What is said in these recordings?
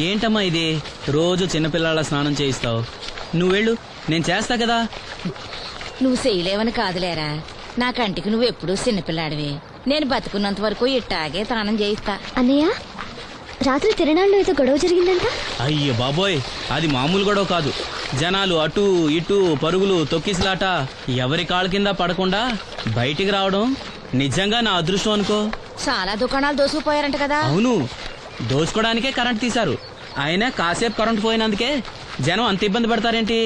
ఏంటమ్మా ఇది? రోజు చిన్నపిల్లల స్నానం చేయిస్తావు. నువ్వు వెళ్ళు, నేను చేస్తా కదా. నువ్వు చేయలేవని కాదులేరా, నా కంటికి నువ్వు ఎప్పుడూ చిన్నపిల్లాడివి. నేను బతుకున్నంత వరకు ఇట్టాగే స్నానం చేయిస్తా. అన్నయ్య, రాత్రి తిరణాల్లో ఏదో గొడవ జరిగిందంట. అయ్యో బాబోయ్, అది మామూలు గొడవ కాదు. జనాలు అటు ఇటు పరుగులు, తొక్కిసలాట. ఎవరి కాళ్ళ కింద పడకుండా బయటికి రావడం నిజంగా నా అదృష్టం అనుకో. చాలా దుకాణాలు దోసుకుపోయారంట కదా. అవును, దోచుకోవడానికే కరెంట్ తీశారు. అయినా కాసేపు కరెంట్ పోయినందుకే జనం అంత ఇబ్బంది పడతారేంటి?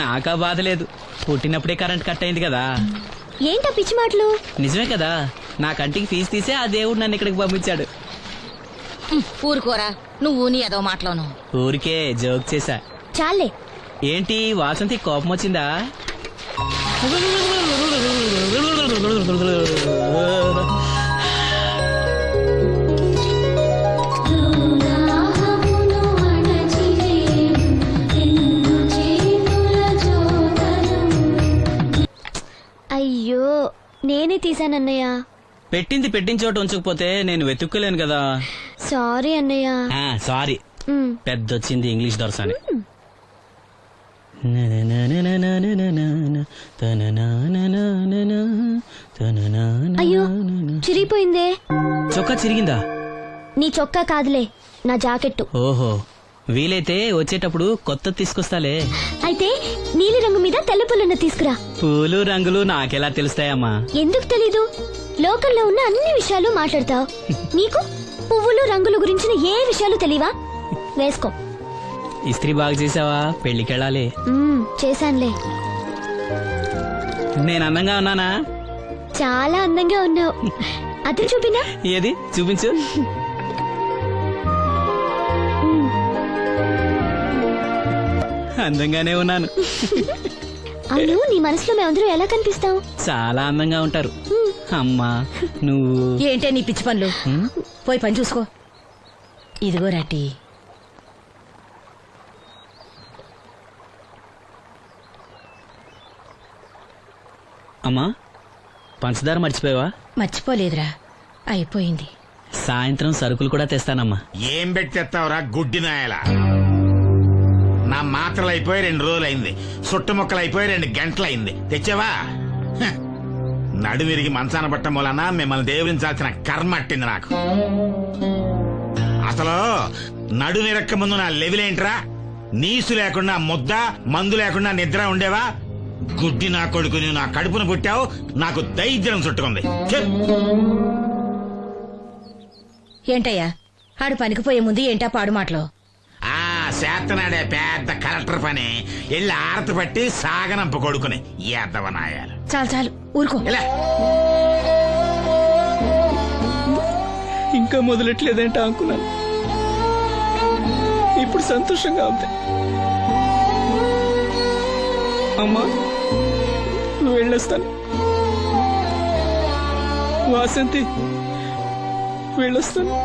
నాకా బాధ లేదు, పుట్టినప్పుడే కరెంట్ కట్ అయింది కదా. ఏంటా పిచ్చి మాటలు? నిజమే కదా, నా కంటికి ఫీజు తీసే ఆ దేవుడు నన్ను ఇక్కడికి పంపించాడు. ఊరుకోరా, నువ్వు నీ ఏదో మాటలోను. ఊరికే జోక్ చేశా. చాలే. ఏంటి వాసంతి, కోపం వచ్చిందా? అయ్యో, నేనే తీసానన్నయ్య. పెట్టింది పెట్టిన చోట ఉంచకపోతే నేను వెతుక్కోలేను కదా. సారీ అన్నయ్య. సారీ. పెద్దొచ్చింది ఇంగ్లీష్ దొరసాని. అయ్యో, చిరిగిపోయిందే. చొక్కా చిరిగిందా? నీ చొక్కా కాదులే, నా జాకెట్టు. ఓహో, వీలైతే వచ్చేటప్పుడు కొత్త తీసుకొస్తాలే. అయితే నీలి రంగు మీద తెల్ల పుల్లన్న తీసుకురా. పూలు రంగులు నాకెలా తెలుస్తాయమ్మా? ఎందుకు తెలీదు? లోకల్లో ఉన్న అన్ని విషయాలు మాట్లాడతావు. నీకు పువ్వులు రంగుల గురించిన ఏ విషయాలు తెలియవా? వేసుకో. ఇస్త్రీ బాగా చేసావా? పెళ్లికెళ్ళాలి. చేశానులే. నేను అందంగా ఉన్నానా? చాలా అందంగా ఉన్నావు. అది చూపినా? ఏది చూపించు. అందంగానే ఉన్నాను. అవును, నీ మనసులో మేమందరూ ఎలా కనిపిస్తావు? చాలా అందంగా ఉంటారు. అమ్మా నువ్వు ఏంటే నీ పిచ్చి పనులు? పోయి పని చూసుకో. ఇదిగో రాటి. అమ్మా, పంచదార మర్చిపోయావా? మర్చిపోలేదురా, అయిపోయింది. సాయంత్రం సరుకులు కూడా తెస్తానమ్మా. ఏం పెట్టేస్తావురా గుడ్డి నాయలా? నా మాత్రలు అయిపోయి 2 రోజులైంది, సుట్టుముక్కలు అయిపోయి 2 గంటలైంది. తెచ్చావా? నడుమిరిగి మంచాన పట్ట మూలన మిమ్మల్ని దేవుడించాల్సిన కర్మ అట్టింది నాకు. అసలు నడుమిరక్క ముందు నా లెవెలేంట్రా? నీసు లేకుండా ముద్ద, మందు లేకుండా నిద్ర ఉండేవా? గుడ్డి నా కొడుకు, నువ్వు నా కడుపును పుట్టావు, నాకు దైద్యం చుట్టుకుంది. ఏంటయ్యా, ఆడు పనికి పోయే ముందు ఏంటా పాడు మాటలు? చేతనాడే పెద్ద కలెక్టర్ పని. ఎల్లి ఆరతి పట్టి సాగనంప కొడుకుని ఎద్దవనాయాలు. చాలు చాలు, ఊరుకో. ఇంకా మొదలెట్లేదంటే అనుకున్నాను. ఇప్పుడు సంతోషంగా ఉంది. అమ్మా, నువ్వు వెళ్ళొస్తాను. వాసంతి, వెళ్ళొస్తాను.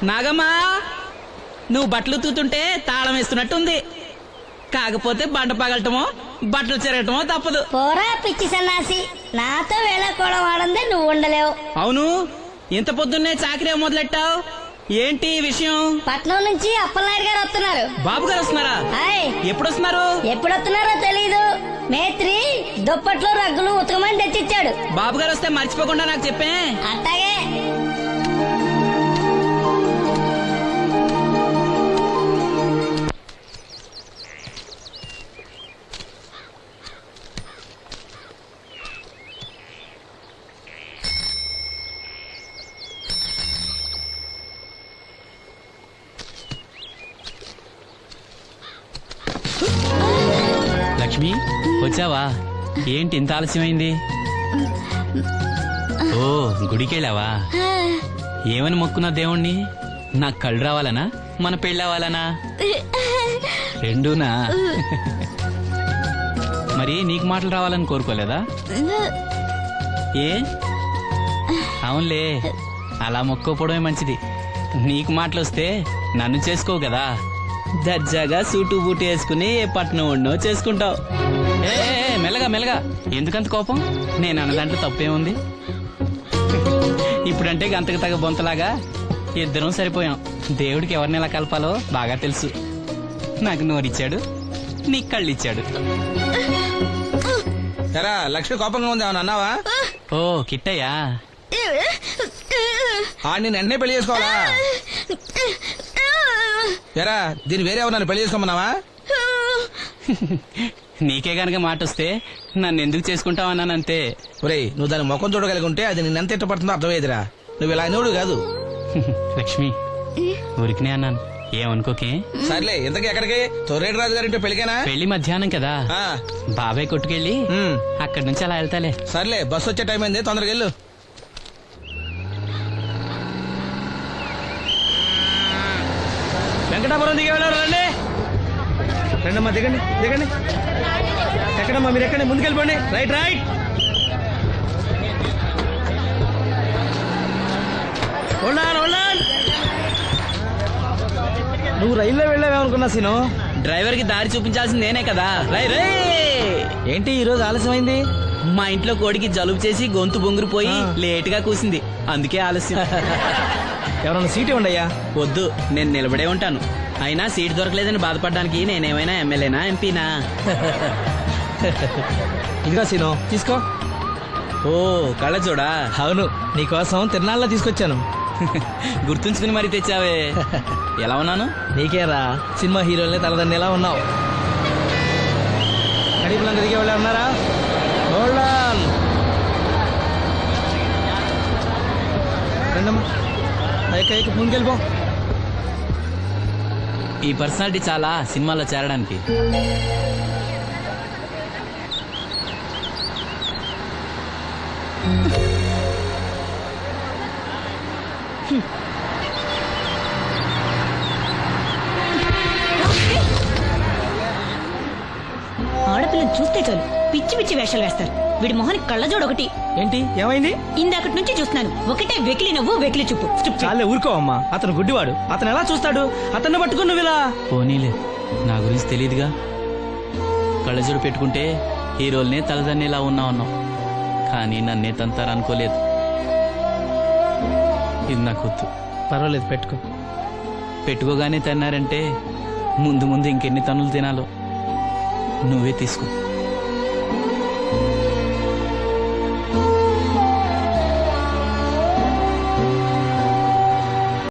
నాగమ్మా, నువ్వు బట్టలు తూతుంటే తాళం వేస్తున్నట్టుంది. కాకపోతే బండ పగలటమో బట్టలు చెరగటమో తప్పదు. పోరా పిచ్చి సన్నాసి, నాతో వేళకోవడం వాడందే నువ్వు ఉండలేవు. అవును, ఇంత పొద్దున్నే చాకరీ మొదలెట్టావు, ఏంటి విషయం? పట్నం నుంచి అప్పలనాయుడు గారు వస్తున్నారు. బాబు గారు వస్తున్నారా? ఎప్పుడు వస్తున్నారు? ఎప్పుడు వస్తున్నారో తెలీదు. మేత్రి దుప్పట్లు రగ్గులు ఉతకమని తెచ్చిచ్చాడు. బాబు గారు వస్తే మర్చిపోకుండా నాకు చెప్పే. అట్టాగే. లక్ష్మి, వచ్చావా? ఏంటి ఇంత ఆలస్యమైంది? ఓ, గుడికెళ్ళావా? ఏమని మొక్కున్నా దేవుణ్ణి? నాకు కళ్ళు రావాలనా? మన పెళ్ళి అవ్వాలనా? రెండూనా? మరి నీకు మాటలు రావాలని కోరుకోలేదా? ఏ అవునులే, అలా మొక్కోపోవడమే మంచిది. నీకు మాటలు వస్తే నన్ను చేసుకోవు కదా, దర్జాగా సూటు బూటు వేసుకుని ఏ పట్నం ఉండో చేసుకుంటావు. ఏ మెల్లగా మెల్లగా, ఎందుకంత కోపం? నేను అన్న దాంట్లో తప్పేముంది? ఇప్పుడంటే గంతకు తగ్గ బొంతలాగా ఇద్దరం సరిపోయాం. దేవుడికి ఎవరిని ఎలా కలపాలో బాగా తెలుసు. నాకు నోరిచ్చాడు, నీకు కళ్ళు ఇచ్చాడు. ఎరా లక్ష్మి కోపంగా ఉంది ఏమన్నా అన్నావా? ఓ కిట్టయ్యా, నేను వెంటనే పెళ్లి చేసుకోవాలా? ఎరా దీన్ని వేరే ఎవరు నన్ను పెళ్లి చేసుకోమన్నావా? నీకే గనక మాట వస్తే నన్ను ఎందుకు చేసుకుంటావన్నానంతే. ఒరేయ్ నువ్వు దాని ముఖం చూడగలిగి ఉంటే అది నిన్నెంత ఇష్టపడుతుందో అర్థమయ్యేదిరా. నువ్వు ఇలా అనేవాడు కాదు. లక్ష్మి, ఊరికినే అన్నాను, ఏమనుకోకే. సర్లే ఇంతకీ ఎక్కడికి? తొర్రేటి రాజు గారింటే పెళ్లికేనా? పెళ్లి మధ్యాహ్నం కదా, ఆ, బాబాయ్ కొట్టుకెళ్ళి అక్కడి నుంచి అలా వెళ్తాలే. సర్లే బస్సు వచ్చే టైం అయింది, తొందరగా వెళ్ళు. వెంకటాపురం దిగే వెళ్ళారు. రండి రండమ్మా, దిగండి దిగండి. ఎక్కడమ్మా మీరు? ఎక్కండి, ముందుకెళ్ళిపోండి. Right right. ఉండాలి ఉండాలి. నువ్వు రైల్లో వెళ్ళావేమనుకున్నా సీను. డ్రైవర్ కి దారి చూపించాల్సింది నేనే కదా. రై రే. ఏంటి ఈ రోజు ఆలస్యమైంది? మా ఇంట్లో కోడికి జలుబు చేసి గొంతు బొంగురుపోయి లేట్ గా కూసింది, అందుకే ఆలస్యం. ఎవరన్నా సీట్ ఇవ్వండి అయ్యా. వద్దు, నేను నిలబడే ఉంటాను. అయినా సీట్ దొరకలేదని బాధపడడానికి నేనేమైనా ఎమ్మెల్యేనా ఎంపీనా? ఇదిగా సీను తీసుకో. ఓ కళ్ళజోడా? అవును, నీకోసం తిరునాళ్ళ తీసుకొచ్చాను. గుర్తుంచుకుని మరి తెచ్చావే. ఎలా ఉన్నాను? నీకేరా, సినిమా హీరోలనే తలదండి ఎలా ఉన్నావు. కడిపులంక దిగే వాళ్ళు ఉన్నారా? రండమ్మా, ముందుకెళ్ళిపో. ఈ పర్సనాలిటీ చాలా సినిమాలో చేరడానికి. ఆడపిల్లని చూస్తే చాలు పిచ్చి పిచ్చి వేషాలు వేస్తారు. వీడి మొహానికి కళ్ళజోడు ఒకటి. ఏంటి ఏమైంది? ఇందాకటి నుంచి చూస్తున్నాను, ఒకటే వెకిలి నవ్వు వెకిలి చూపు. చాలే ఊరుకో అమ్మా, అతను గుడ్డివాడు. అతను ఎలా చూస్తాడు? అతన్ని పట్టుకుని నువ్వు ఇలా. పోనీలే, నా గురించి తెలియదుగా. కళ్ళజోడు పెట్టుకుంటే హీరోల్నే తలదన్నేలా ఉన్నావు, కానీ నన్నే తంతారనుకోలేదు. ఇది నాకు వద్దు. పర్వాలేదు పెట్టుకో. పెట్టుకోగానే తిన్నారంటే ముందు ముందు ఇంకెన్ని తన్నులు తినాలో నువ్వే తీసుకో.